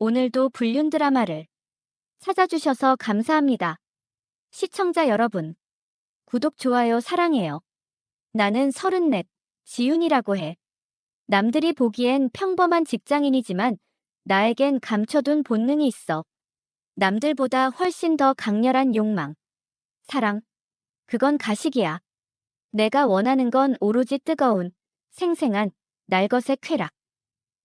오늘도 불륜 드라마를 찾아주셔서 감사합니다. 시청자 여러분, 구독, 좋아요 사랑해요. 나는 34, 지윤이라고 해. 남들이 보기엔 평범한 직장인이지만 나에겐 감춰둔 본능이 있어. 남들보다 훨씬 더 강렬한 욕망, 사랑, 그건 가식이야. 내가 원하는 건 오로지 뜨거운, 생생한, 날것의 쾌락.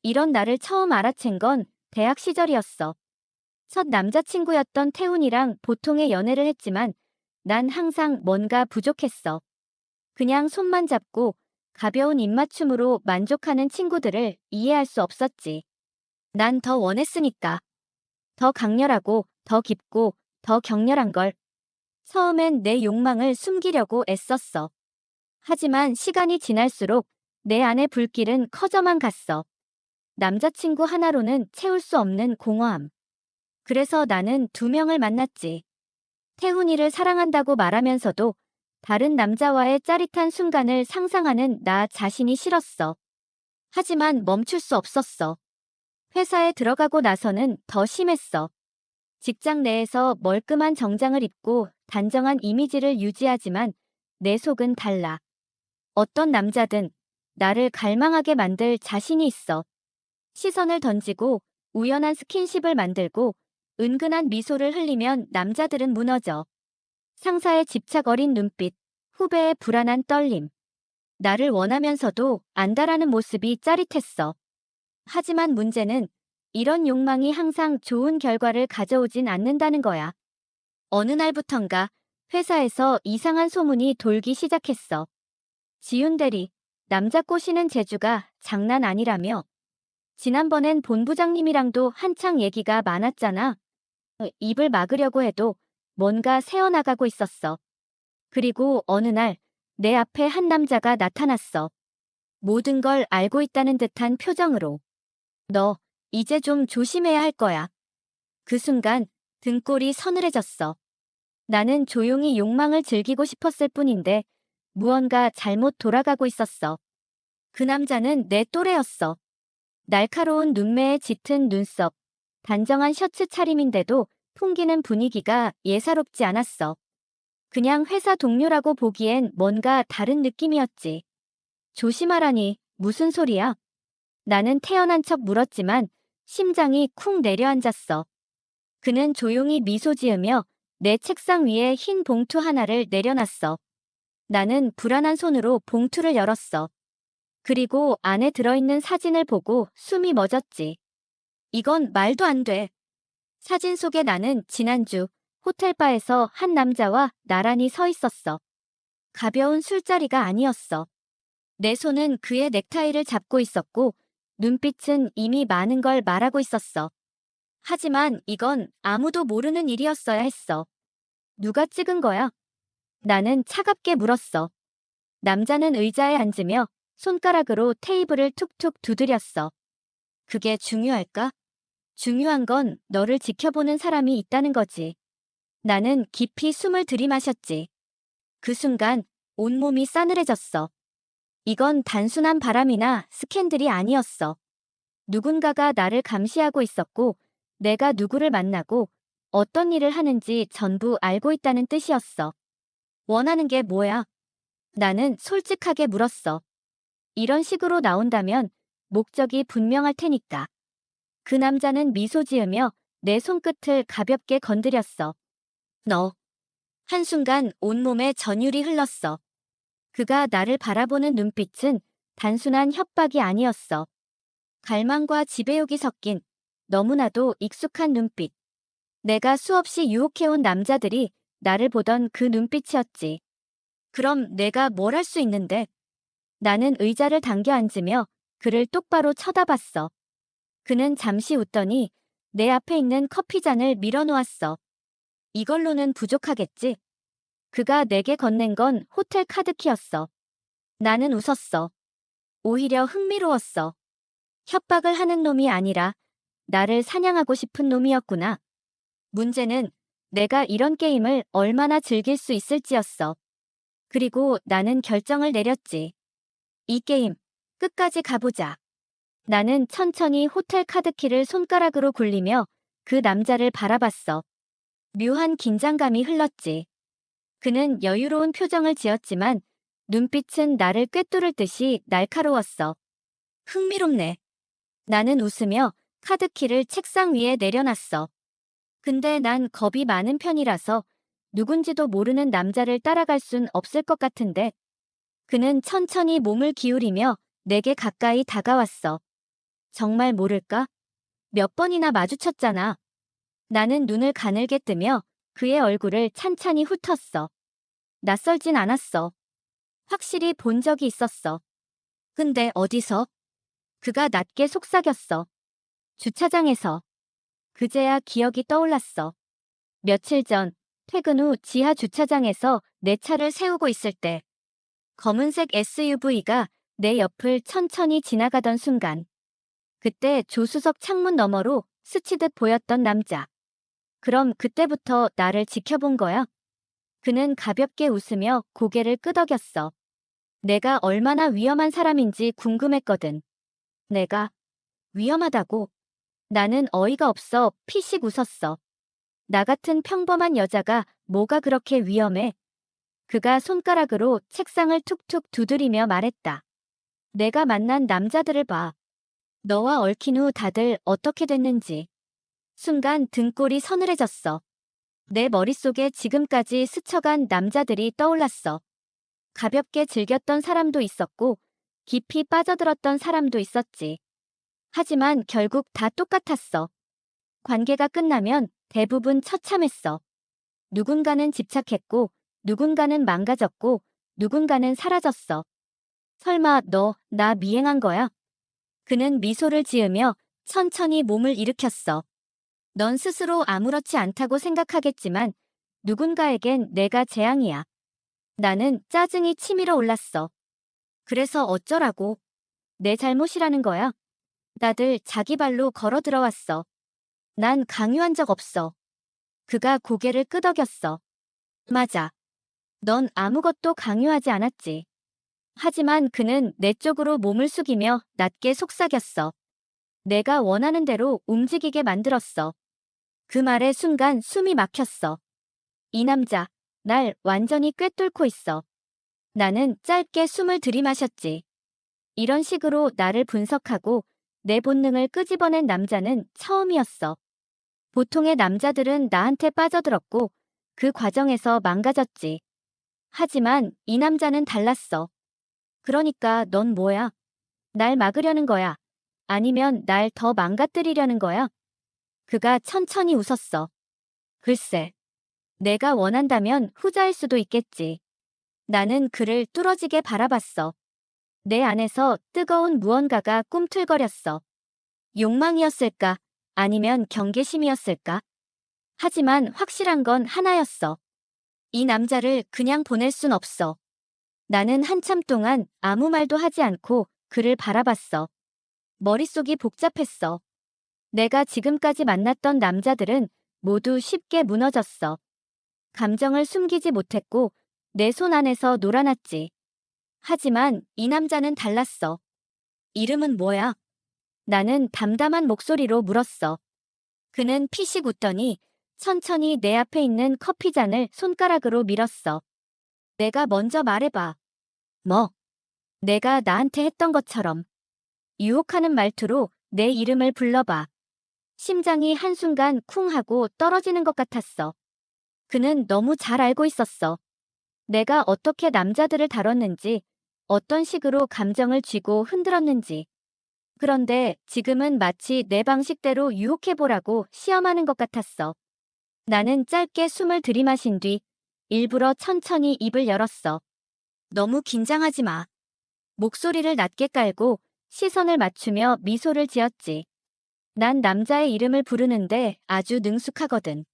이런 나를 처음 알아챈 건 대학 시절이었어. 첫 남자친구였던 태훈이랑 보통의 연애를 했지만 난 항상 뭔가 부족했어. 그냥 손만 잡고 가벼운 입맞춤으로 만족하는 친구들을 이해할 수 없었지. 난 더 원했으니까. 더 강렬하고, 더 깊고, 더 격렬한 걸. 처음엔 내 욕망을 숨기려고 애썼어. 하지만 시간이 지날수록 내 안의 불길은 커져만 갔어. 남자친구 하나로는 채울 수 없는 공허함. 그래서 나는 두 명을 만났지. 태훈이를 사랑한다고 말하면서도 다른 남자와의 짜릿한 순간을 상상하는 나 자신이 싫었어. 하지만 멈출 수 없었어. 회사에 들어가고 나서는 더 심했어. 직장 내에서 멀끔한 정장을 입고 단정한 이미지를 유지하지만 내 속은 달라. 어떤 남자든 나를 갈망하게 만들 자신이 있어. 시선을 던지고 우연한 스킨십을 만들고 은근한 미소를 흘리면 남자들은 무너져. 상사의 집착 어린 눈빛, 후배의 불안한 떨림. 나를 원하면서도 안다라는 모습이 짜릿했어. 하지만 문제는 이런 욕망이 항상 좋은 결과를 가져오진 않는다는 거야. 어느 날부턴가 회사에서 이상한 소문이 돌기 시작했어. 지윤 대리, 남자 꼬시는 재주가 장난 아니라며. 지난번엔 본부장님이랑도 한창 얘기가 많았잖아. 입을 막으려고 해도 뭔가 새어나가고 있었어. 그리고 어느 날 내 앞에 한 남자가 나타났어. 모든 걸 알고 있다는 듯한 표정으로. 너, 이제 좀 조심해야 할 거야. 그 순간 등골이 서늘해졌어. 나는 조용히 욕망을 즐기고 싶었을 뿐인데 무언가 잘못 돌아가고 있었어. 그 남자는 내 또래였어. 날카로운 눈매에 짙은 눈썹, 단정한 셔츠 차림인데도 풍기는 분위기가 예사롭지 않았어. 그냥 회사 동료라고 보기엔 뭔가 다른 느낌이었지. 조심하라니, 무슨 소리야? 나는 태연한 척 물었지만 심장이 쿵 내려앉았어. 그는 조용히 미소 지으며 내 책상 위에 흰 봉투 하나를 내려놨어. 나는 불안한 손으로 봉투를 열었어. 그리고 안에 들어있는 사진을 보고 숨이 멎었지. 이건 말도 안 돼. 사진 속의 나는 지난주 호텔바에서 한 남자와 나란히 서 있었어. 가벼운 술자리가 아니었어. 내 손은 그의 넥타이를 잡고 있었고 눈빛은 이미 많은 걸 말하고 있었어. 하지만 이건 아무도 모르는 일이었어야 했어. 누가 찍은 거야? 나는 차갑게 물었어. 남자는 의자에 앉으며 손가락으로 테이블을 툭툭 두드렸어. 그게 중요할까? 중요한 건 너를 지켜보는 사람이 있다는 거지. 나는 깊이 숨을 들이마셨지. 그 순간 온몸이 싸늘해졌어. 이건 단순한 바람이나 스캔들이 아니었어. 누군가가 나를 감시하고 있었고 내가 누구를 만나고 어떤 일을 하는지 전부 알고 있다는 뜻이었어. 원하는 게 뭐야? 나는 솔직하게 물었어. 이런 식으로 나온다면 목적이 분명할 테니까. 그 남자는 미소 지으며 내 손끝을 가볍게 건드렸어. 너. 한순간 온몸에 전율이 흘렀어. 그가 나를 바라보는 눈빛은 단순한 협박이 아니었어. 갈망과 지배욕이 섞인 너무나도 익숙한 눈빛. 내가 수없이 유혹해온 남자들이 나를 보던 그 눈빛이었지. 그럼 내가 뭘 할 수 있는데? 나는 의자를 당겨 앉으며 그를 똑바로 쳐다봤어. 그는 잠시 웃더니 내 앞에 있는 커피잔을 밀어놓았어. 이걸로는 부족하겠지? 그가 내게 건넨 건 호텔 카드키였어. 나는 웃었어. 오히려 흥미로웠어. 협박을 하는 놈이 아니라 나를 사냥하고 싶은 놈이었구나. 문제는 내가 이런 게임을 얼마나 즐길 수 있을지였어. 그리고 나는 결정을 내렸지. 이 게임, 끝까지 가보자. 나는 천천히 호텔 카드키를 손가락으로 굴리며 그 남자를 바라봤어. 묘한 긴장감이 흘렀지. 그는 여유로운 표정을 지었지만 눈빛은 나를 꿰뚫을 듯이 날카로웠어. 흥미롭네. 나는 웃으며 카드키를 책상 위에 내려놨어. 근데 난 겁이 많은 편이라서 누군지도 모르는 남자를 따라갈 순 없을 것 같은데. 그는 천천히 몸을 기울이며 내게 가까이 다가왔어. 정말 모를까? 몇 번이나 마주쳤잖아. 나는 눈을 가늘게 뜨며 그의 얼굴을 찬찬히 훑었어. 낯설진 않았어. 확실히 본 적이 있었어. 근데 어디서? 그가 낮게 속삭였어. 주차장에서. 그제야 기억이 떠올랐어. 며칠 전, 퇴근 후 지하 주차장에서 내 차를 세우고 있을 때, 검은색 SUV가 내 옆을 천천히 지나가던 순간, 그때 조수석 창문 너머로 스치듯 보였던 남자. 그럼 그때부터 나를 지켜본 거야? 그는 가볍게 웃으며 고개를 끄덕였어. 내가 얼마나 위험한 사람인지 궁금했거든. 내가 위험하다고? 나는 어이가 없어 피식 웃었어. 나 같은 평범한 여자가 뭐가 그렇게 위험해? 그가 손가락으로 책상을 툭툭 두드리며 말했다. 내가 만난 남자들을 봐. 너와 얽힌 후 다들 어떻게 됐는지. 순간 등골이 서늘해졌어. 내 머릿속에 지금까지 스쳐간 남자들이 떠올랐어. 가볍게 즐겼던 사람도 있었고, 깊이 빠져들었던 사람도 있었지. 하지만 결국 다 똑같았어. 관계가 끝나면 대부분 처참했어. 누군가는 집착했고, 누군가는 망가졌고, 누군가는 사라졌어. 설마 너 나 미행한 거야? 그는 미소를 지으며 천천히 몸을 일으켰어. 넌 스스로 아무렇지 않다고 생각하겠지만 누군가에겐 내가 재앙이야. 나는 짜증이 치밀어 올랐어. 그래서 어쩌라고? 내 잘못이라는 거야? 다들 자기 발로 걸어 들어왔어. 난 강요한 적 없어. 그가 고개를 끄덕였어. 맞아. 넌 아무것도 강요하지 않았지. 하지만 그는 내 쪽으로 몸을 숙이며 낮게 속삭였어. 내가 원하는 대로 움직이게 만들었어. 그 말에 순간 숨이 막혔어. 이 남자, 날 완전히 꿰뚫고 있어. 나는 짧게 숨을 들이마셨지. 이런 식으로 나를 분석하고 내 본능을 끄집어낸 남자는 처음이었어. 보통의 남자들은 나한테 빠져들었고 그 과정에서 망가졌지. 하지만 이 남자는 달랐어. 그러니까 넌 뭐야? 날 막으려는 거야? 아니면 날 더 망가뜨리려는 거야? 그가 천천히 웃었어. 글쎄, 내가 원한다면 후자일 수도 있겠지. 나는 그를 뚫어지게 바라봤어. 내 안에서 뜨거운 무언가가 꿈틀거렸어. 욕망이었을까? 아니면 경계심이었을까? 하지만 확실한 건 하나였어. 이 남자를 그냥 보낼 순 없어. 나는 한참 동안 아무 말도 하지 않고 그를 바라봤어. 머릿속이 복잡했어. 내가 지금까지 만났던 남자들은 모두 쉽게 무너졌어. 감정을 숨기지 못했고 내 손 안에서 놀아났지. 하지만 이 남자는 달랐어. 이름은 뭐야? 나는 담담한 목소리로 물었어. 그는 피식 웃더니 천천히 내 앞에 있는 커피잔을 손가락으로 밀었어. 내가 먼저 말해봐. 뭐? 내가 나한테 했던 것처럼. 유혹하는 말투로 내 이름을 불러봐. 심장이 한순간 쿵 하고 떨어지는 것 같았어. 그는 너무 잘 알고 있었어. 내가 어떻게 남자들을 다뤘는지, 어떤 식으로 감정을 쥐고 흔들었는지. 그런데 지금은 마치 내 방식대로 유혹해보라고 시험하는 것 같았어. 나는 짧게 숨을 들이마신 뒤 일부러 천천히 입을 열었어. 너무 긴장하지 마. 목소리를 낮게 깔고 시선을 맞추며 미소를 지었지. 난 남자의 이름을 부르는데 아주 능숙하거든.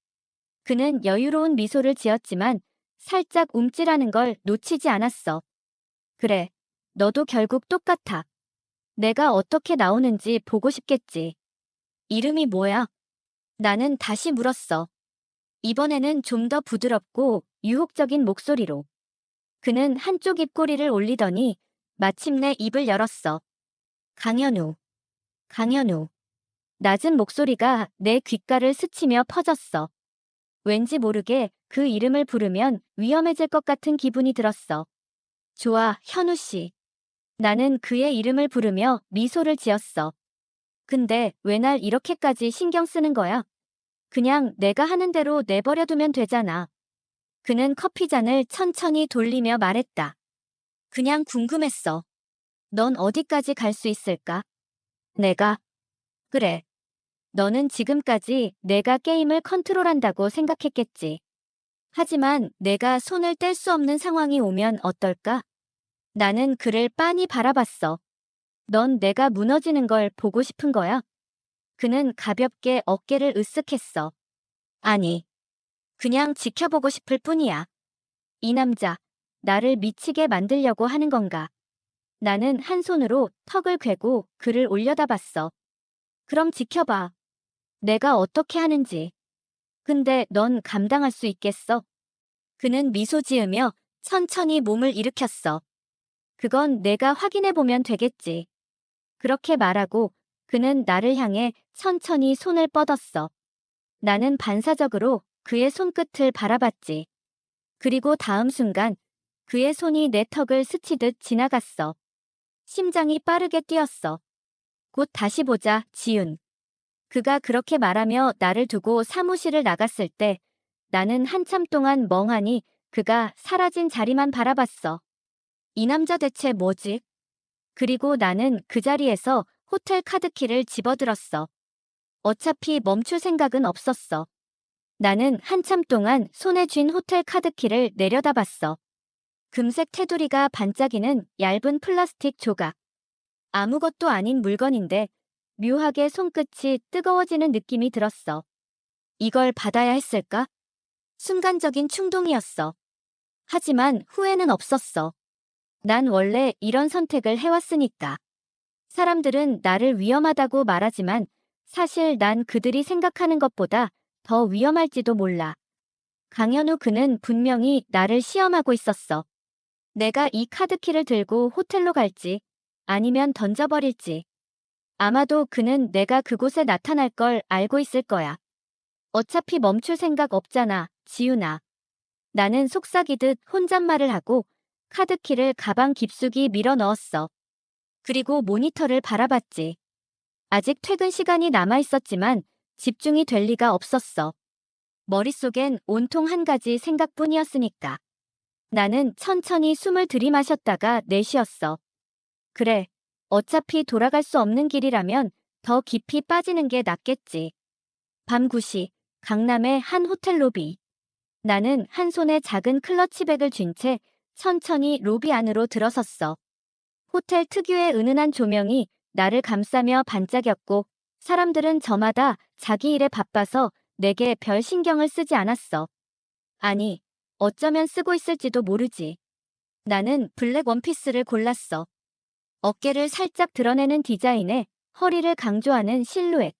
그는 여유로운 미소를 지었지만 살짝 움찔하는 걸 놓치지 않았어. 그래, 너도 결국 똑같아. 내가 어떻게 나오는지 보고 싶겠지. 이름이 뭐야? 나는 다시 물었어. 이번에는 좀 더 부드럽고 유혹적인 목소리로. 그는 한쪽 입꼬리를 올리더니 마침내 입을 열었어. 강현우. 강현우. 낮은 목소리가 내 귓가를 스치며 퍼졌어. 왠지 모르게 그 이름을 부르면 위험해질 것 같은 기분이 들었어. 좋아, 현우 씨. 나는 그의 이름을 부르며 미소를 지었어. 근데 왜 날 이렇게까지 신경 쓰는 거야? 그냥 내가 하는 대로 내버려두면 되잖아. 그는 커피잔을 천천히 돌리며 말했다. 그냥 궁금했어. 넌 어디까지 갈 수 있을까? 내가? 그래. 너는 지금까지 내가 게임을 컨트롤한다고 생각했겠지. 하지만 내가 손을 뗄 수 없는 상황이 오면 어떨까? 나는 그를 빤히 바라봤어. 넌 내가 무너지는 걸 보고 싶은 거야? 그는 가볍게 어깨를 으쓱했어. 아니, 그냥 지켜보고 싶을 뿐이야. 이 남자, 나를 미치게 만들려고 하는 건가? 나는 한 손으로 턱을 괴고 그를 올려다봤어. 그럼 지켜봐. 내가 어떻게 하는지. 근데 넌 감당할 수 있겠어? 그는 미소 지으며 천천히 몸을 일으켰어. 그건 내가 확인해 보면 되겠지. 그렇게 말하고 그는 나를 향해 천천히 손을 뻗었어. 나는 반사적으로 그의 손끝을 바라봤지. 그리고 다음 순간 그의 손이 내 턱을 스치듯 지나갔어. 심장이 빠르게 뛰었어. 곧 다시 보자, 지윤. 그가 그렇게 말하며 나를 두고 사무실을 나갔을 때 나는 한참 동안 멍하니 그가 사라진 자리만 바라봤어. 이 남자 대체 뭐지? 그리고 나는 그 자리에서 호텔 카드키를 집어들었어. 어차피 멈출 생각은 없었어. 나는 한참 동안 손에 쥔 호텔 카드키를 내려다봤어. 금색 테두리가 반짝이는 얇은 플라스틱 조각. 아무것도 아닌 물건인데 묘하게 손끝이 뜨거워지는 느낌이 들었어. 이걸 받아야 했을까? 순간적인 충동이었어. 하지만 후회는 없었어. 난 원래 이런 선택을 해왔으니까. 사람들은 나를 위험하다고 말하지만 사실 난 그들이 생각하는 것보다 더 위험할지도 몰라. 강현우 그는 분명히 나를 시험하고 있었어. 내가 이 카드키를 들고 호텔로 갈지 아니면 던져버릴지. 아마도 그는 내가 그곳에 나타날 걸 알고 있을 거야. 어차피 멈출 생각 없잖아, 지훈아. 나는 속삭이듯 혼잣말을 하고 카드키를 가방 깊숙이 밀어 넣었어. 그리고 모니터를 바라봤지. 아직 퇴근 시간이 남아 있었지만 집중이 될 리가 없었어. 머릿속엔 온통 한 가지 생각뿐이었으니까. 나는 천천히 숨을 들이마셨다가 내쉬었어. 그래, 어차피 돌아갈 수 없는 길이라면 더 깊이 빠지는 게 낫겠지. 밤 9시, 강남의 한 호텔 로비. 나는 한 손에 작은 클러치백을 쥔 채 천천히 로비 안으로 들어섰어. 호텔 특유의 은은한 조명이 나를 감싸며 반짝였고 사람들은 저마다 자기 일에 바빠서 내게 별 신경을 쓰지 않았어. 아니, 어쩌면 쓰고 있을지도 모르지. 나는 블랙 원피스를 골랐어. 어깨를 살짝 드러내는 디자인에 허리를 강조하는 실루엣.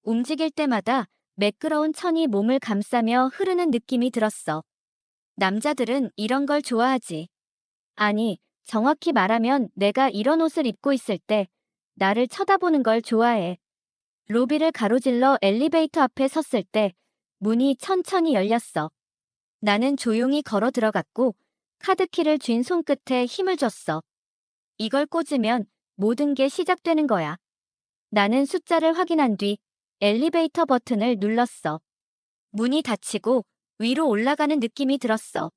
움직일 때마다 매끄러운 천이 몸을 감싸며 흐르는 느낌이 들었어. 남자들은 이런 걸 좋아하지. 아니, 정확히 말하면 내가 이런 옷을 입고 있을 때 나를 쳐다보는 걸 좋아해. 로비를 가로질러 엘리베이터 앞에 섰을 때 문이 천천히 열렸어. 나는 조용히 걸어 들어갔고 카드키를 쥔 손끝에 힘을 줬어. 이걸 꽂으면 모든 게 시작되는 거야. 나는 숫자를 확인한 뒤 엘리베이터 버튼을 눌렀어. 문이 닫히고 위로 올라가는 느낌이 들었어.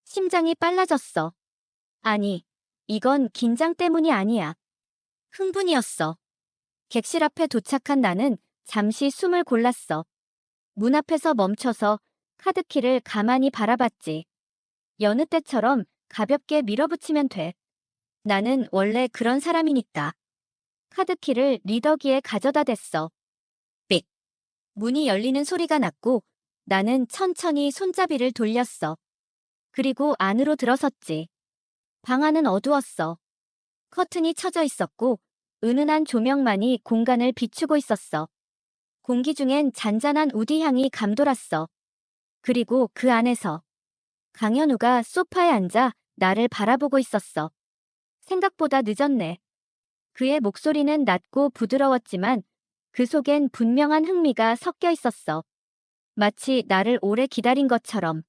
심장이 빨라졌어. 아니, 이건 긴장 때문이 아니야. 흥분이었어. 객실 앞에 도착한 나는 잠시 숨을 골랐어. 문 앞에서 멈춰서 카드키를 가만히 바라봤지. 여느 때처럼 가볍게 밀어붙이면 돼. 나는 원래 그런 사람이니까. 카드키를 리더기에 가져다 댔어. 삑. 문이 열리는 소리가 났고 나는 천천히 손잡이를 돌렸어. 그리고 안으로 들어섰지. 방 안은 어두웠어. 커튼이 쳐져 있었고 은은한 조명만이 공간을 비추고 있었어. 공기 중엔 잔잔한 우디 향이 감돌았어. 그리고 그 안에서 강현우가 소파에 앉아 나를 바라보고 있었어. 생각보다 늦었네. 그의 목소리는 낮고 부드러웠지만 그 속엔 분명한 흥미가 섞여 있었어. 마치 나를 오래 기다린 것처럼.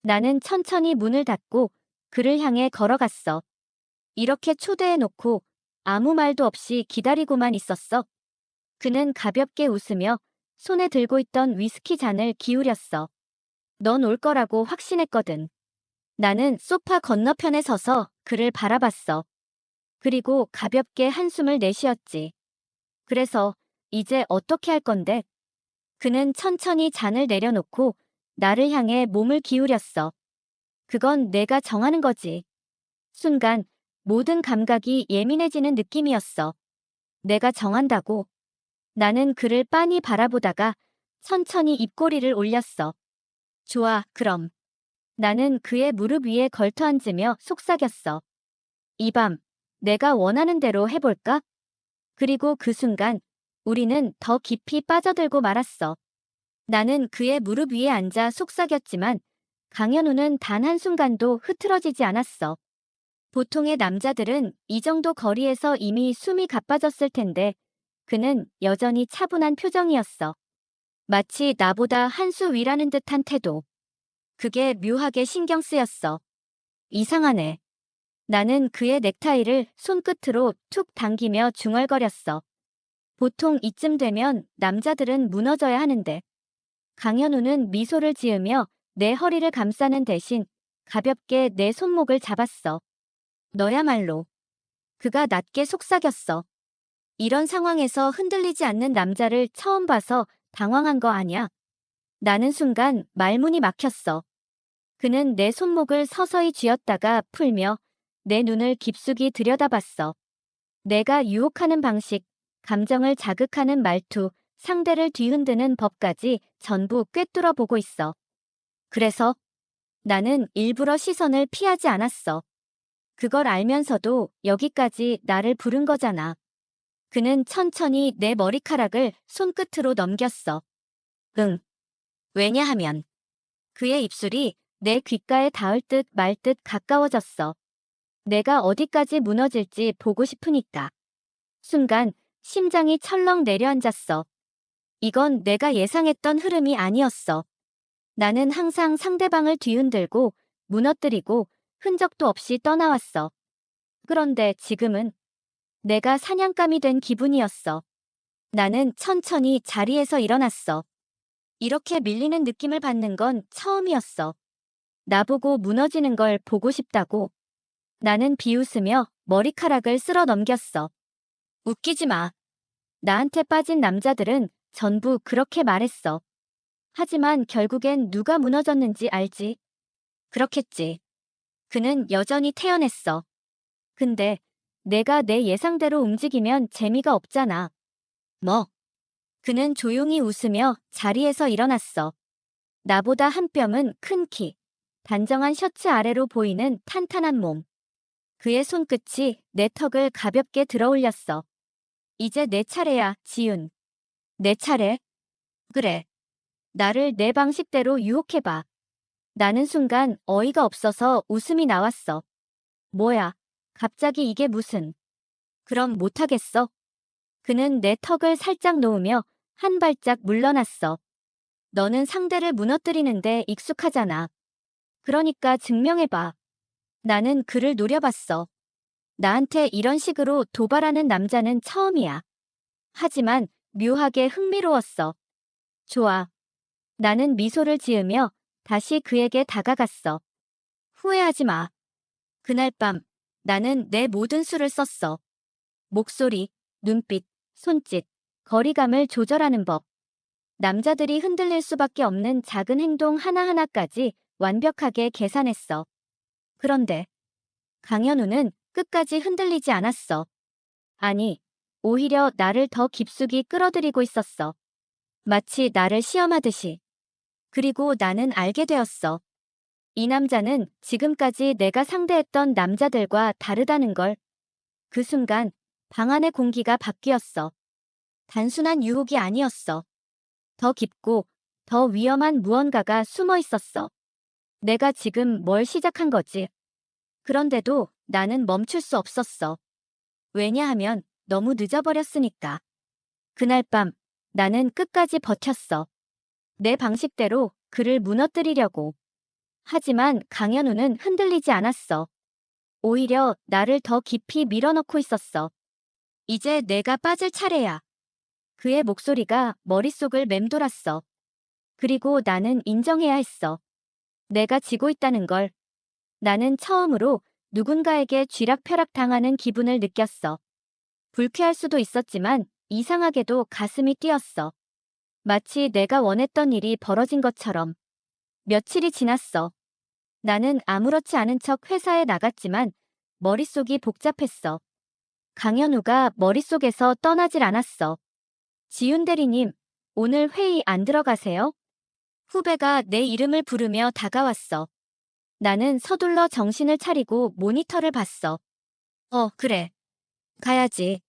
나는 천천히 문을 닫고 그를 향해 걸어갔어. 이렇게 초대해놓고 아무 말도 없이 기다리고만 있었어. 그는 가볍게 웃으며 손에 들고 있던 위스키 잔을 기울였어. 넌 올 거라고 확신했거든. 나는 소파 건너편에 서서 그를 바라봤어. 그리고 가볍게 한숨을 내쉬었지. 그래서 이제 어떻게 할 건데? 그는 천천히 잔을 내려놓고 나를 향해 몸을 기울였어. 그건 내가 정하는 거지. 순간 모든 감각이 예민해지는 느낌이었어. 내가 정한다고. 나는 그를 빤히 바라보다가 천천히 입꼬리를 올렸어. 좋아, 그럼. 나는 그의 무릎 위에 걸터앉으며 속삭였어. 이 밤, 내가 원하는 대로 해볼까? 그리고 그 순간, 우리는 더 깊이 빠져들고 말았어. 나는 그의 무릎 위에 앉아 속삭였지만, 강현우는 단 한순간도 흐트러지지 않았어. 보통의 남자들은 이 정도 거리에서 이미 숨이 가빠졌을 텐데, 그는 여전히 차분한 표정이었어. 마치 나보다 한 수 위라는 듯한 태도. 그게 묘하게 신경 쓰였어. 이상하네. 나는 그의 넥타이를 손끝으로 툭 당기며 중얼거렸어. 보통 이쯤 되면 남자들은 무너져야 하는데. 강현우는 미소를 지으며 내 허리를 감싸는 대신 가볍게 내 손목을 잡았어. 너야말로. 그가 낮게 속삭였어. 이런 상황에서 흔들리지 않는 남자를 처음 봐서 당황한 거 아냐? 나는 순간 말문이 막혔어. 그는 내 손목을 서서히 쥐었다가 풀며 내 눈을 깊숙이 들여다봤어. 내가 유혹하는 방식, 감정을 자극하는 말투, 상대를 뒤흔드는 법까지 전부 꿰뚫어 보고 있어. 그래서 나는 일부러 시선을 피하지 않았어. 그걸 알면서도 여기까지 나를 부른 거잖아. 그는 천천히 내 머리카락을 손끝으로 넘겼어. 응. 왜냐하면 그의 입술이 내 귓가에 닿을 듯 말 듯 가까워졌어. 내가 어디까지 무너질지 보고 싶으니까. 순간 심장이 철렁 내려앉았어. 이건 내가 예상했던 흐름이 아니었어. 나는 항상 상대방을 뒤흔들고 무너뜨리고 흔적도 없이 떠나왔어. 그런데 지금은 내가 사냥감이 된 기분이었어. 나는 천천히 자리에서 일어났어. 이렇게 밀리는 느낌을 받는 건 처음이었어. 나보고 무너지는 걸 보고 싶다고. 나는 비웃으며 머리카락을 쓸어 넘겼어. 웃기지 마. 나한테 빠진 남자들은 전부 그렇게 말했어. 하지만 결국엔 누가 무너졌는지 알지? 그렇겠지. 그는 여전히 태연했어. 근데 내가 내 예상대로 움직이면 재미가 없잖아. 뭐? 그는 조용히 웃으며 자리에서 일어났어. 나보다 한 뼘은 큰 키, 단정한 셔츠 아래로 보이는 탄탄한 몸. 그의 손끝이 내 턱을 가볍게 들어올렸어. 이제 내 차례야, 지윤. 내 차례? 그래. 나를 내 방식대로 유혹해봐. 나는 순간 어이가 없어서 웃음이 나왔어. 뭐야, 갑자기 이게 무슨. 그럼 못하겠어? 그는 내 턱을 살짝 놓으며 한 발짝 물러났어. 너는 상대를 무너뜨리는데 익숙하잖아. 그러니까 증명해봐. 나는 그를 노려봤어. 나한테 이런 식으로 도발하는 남자는 처음이야. 하지만 묘하게 흥미로웠어. 좋아. 나는 미소를 지으며 다시 그에게 다가갔어. 후회하지 마. 그날 밤 나는 내 모든 수를 썼어. 목소리, 눈빛, 손짓, 거리감을 조절하는 법. 남자들이 흔들릴 수밖에 없는 작은 행동 하나하나까지 완벽하게 계산했어. 그런데 강현우는 끝까지 흔들리지 않았어. 아니, 오히려 나를 더 깊숙이 끌어들이고 있었어. 마치 나를 시험하듯이. 그리고 나는 알게 되었어. 이 남자는 지금까지 내가 상대했던 남자들과 다르다는 걸. 그 순간 방 안의 공기가 바뀌었어. 단순한 유혹이 아니었어. 더 깊고 더 위험한 무언가가 숨어 있었어. 내가 지금 뭘 시작한 거지? 그런데도 나는 멈출 수 없었어. 왜냐하면 너무 늦어버렸으니까. 그날 밤 나는 끝까지 버텼어. 내 방식대로 그를 무너뜨리려고. 하지만 강현우는 흔들리지 않았어. 오히려 나를 더 깊이 밀어넣고 있었어. 이제 내가 빠질 차례야. 그의 목소리가 머릿속을 맴돌았어. 그리고 나는 인정해야 했어. 내가 지고 있다는 걸. 나는 처음으로 누군가에게 쥐락펴락 당하는 기분을 느꼈어. 불쾌할 수도 있었지만 이상하게도 가슴이 뛰었어. 마치 내가 원했던 일이 벌어진 것처럼. 며칠이 지났어. 나는 아무렇지 않은 척 회사에 나갔지만 머릿속이 복잡했어. 강현우가 머릿속에서 떠나질 않았어. 지윤 대리님, 오늘 회의 안 들어가세요? 후배가 내 이름을 부르며 다가왔어. 나는 서둘러 정신을 차리고 모니터를 봤어. 그래. 가야지.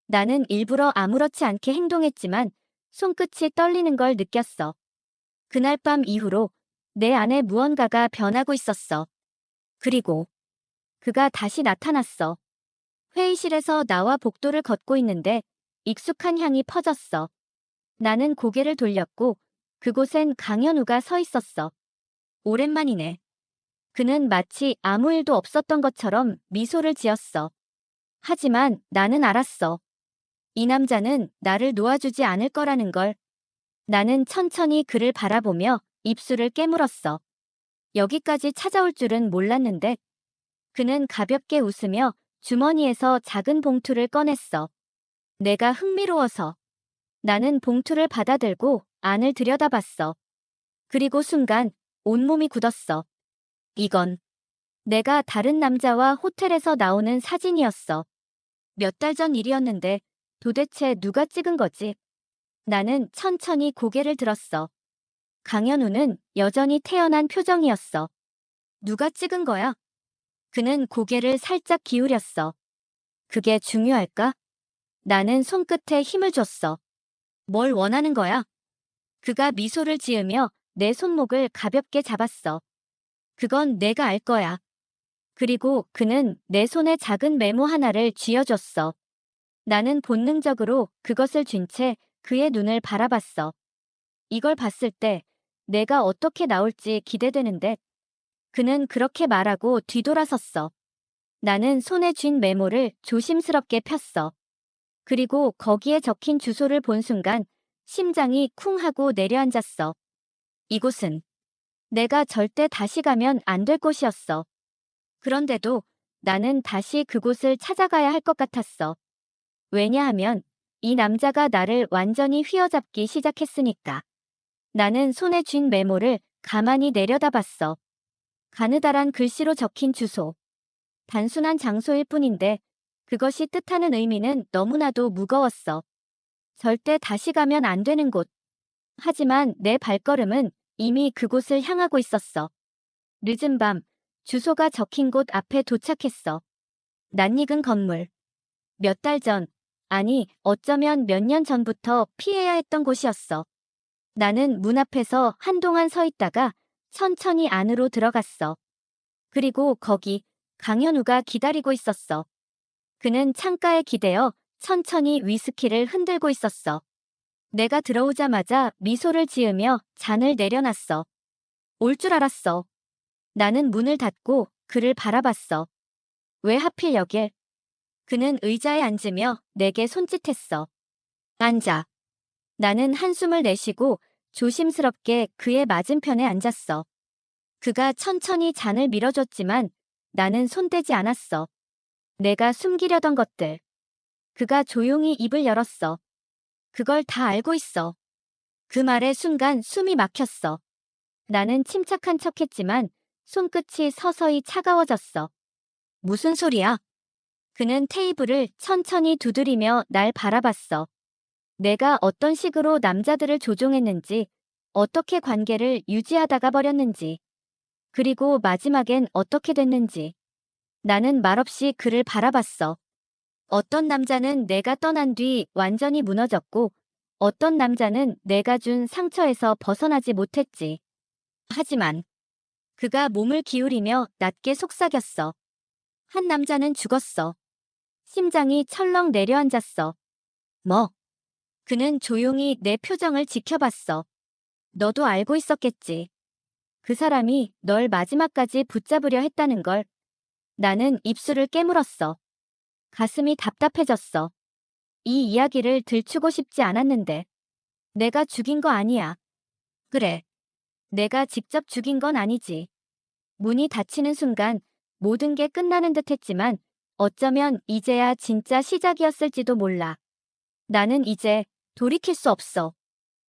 나는 일부러 아무렇지 않게 행동했지만 손끝이 떨리는 걸 느꼈어. 그날 밤 이후로 내 안에 무언가가 변하고 있었어. 그리고 그가 다시 나타났어. 회의실에서 나와 복도를 걷고 있는데 익숙한 향이 퍼졌어. 나는 고개를 돌렸고 그곳엔 강현우가 서 있었어. 오랜만이네. 그는 마치 아무 일도 없었던 것처럼 미소를 지었어. 하지만 나는 알았어. 이 남자는 나를 놓아주지 않을 거라는 걸. 나는 천천히 그를 바라보며 입술을 깨물었어. 여기까지 찾아올 줄은 몰랐는데 그는 가볍게 웃으며 주머니에서 작은 봉투를 꺼냈어. 내가 흥미로워서. 나는 봉투를 받아들고 안을 들여다봤어. 그리고 순간 온몸이 굳었어. 이건 내가 다른 남자와 호텔에서 나오는 사진이었어. 몇 달 전 일이었는데 도대체 누가 찍은 거지? 나는 천천히 고개를 들었어. 강현우는 여전히 태연한 표정이었어. 누가 찍은 거야? 그는 고개를 살짝 기울였어. 그게 중요할까? 나는 손끝에 힘을 줬어. 뭘 원하는 거야? 그가 미소를 지으며 내 손목을 가볍게 잡았어. 그건 내가 알 거야. 그리고 그는 내 손에 작은 메모 하나를 쥐어줬어. 나는 본능적으로 그것을 쥔 채 그의 눈을 바라봤어. 이걸 봤을 때 내가 어떻게 나올지 기대되는데 그는 그렇게 말하고 뒤돌아섰어. 나는 손에 쥔 메모를 조심스럽게 폈어. 그리고 거기에 적힌 주소를 본 순간 심장이 쿵 하고 내려앉았어. 이곳은 내가 절대 다시 가면 안 될 곳이었어. 그런데도 나는 다시 그곳을 찾아가야 할 것 같았어. 왜냐하면 이 남자가 나를 완전히 휘어잡기 시작했으니까. 나는 손에 쥔 메모를 가만히 내려다봤어. 가느다란 글씨로 적힌 주소. 단순한 장소일 뿐인데 그것이 뜻하는 의미는 너무나도 무거웠어. 절대 다시 가면 안 되는 곳. 하지만 내 발걸음은 이미 그곳을 향하고 있었어. 늦은 밤, 주소가 적힌 곳 앞에 도착했어. 낯익은 건물. 몇 달 전, 아니, 어쩌면 몇 년 전부터 피해야 했던 곳이었어. 나는 문 앞에서 한동안 서 있다가 천천히 안으로 들어갔어. 그리고 거기 강현우가 기다리고 있었어. 그는 창가에 기대어 천천히 위스키를 흔들고 있었어. 내가 들어오자마자 미소를 지으며 잔을 내려놨어. 올 줄 알았어. 나는 문을 닫고 그를 바라봤어. 왜 하필 여길? 그는 의자에 앉으며 내게 손짓했어. 앉아. 나는 한숨을 내쉬고 조심스럽게 그의 맞은편에 앉았어. 그가 천천히 잔을 밀어줬지만 나는 손대지 않았어. 내가 숨기려던 것들. 그가 조용히 입을 열었어. 그걸 다 알고 있어. 그 말에 순간 숨이 막혔어. 나는 침착한 척했지만 손끝이 서서히 차가워졌어. 무슨 소리야? 그는 테이블을 천천히 두드리며 날 바라봤어. 내가 어떤 식으로 남자들을 조종했는지, 어떻게 관계를 유지하다가 버렸는지, 그리고 마지막엔 어떻게 됐는지. 나는 말없이 그를 바라봤어. 어떤 남자는 내가 떠난 뒤 완전히 무너졌고, 어떤 남자는 내가 준 상처에서 벗어나지 못했지. 하지만 그가 몸을 기울이며 낮게 속삭였어. 한 남자는 죽었어. 심장이 철렁 내려앉았어. 뭐? 그는 조용히 내 표정을 지켜봤어. 너도 알고 있었겠지. 그 사람이 널 마지막까지 붙잡으려 했다는 걸. 나는 입술을 깨물었어. 가슴이 답답해졌어. 이 이야기를 들추고 싶지 않았는데. 내가 죽인 거 아니야. 그래. 내가 직접 죽인 건 아니지. 문이 닫히는 순간 모든 게 끝나는 듯 했지만 어쩌면 이제야 진짜 시작이었을지도 몰라. 나는 이제 돌이킬 수 없어.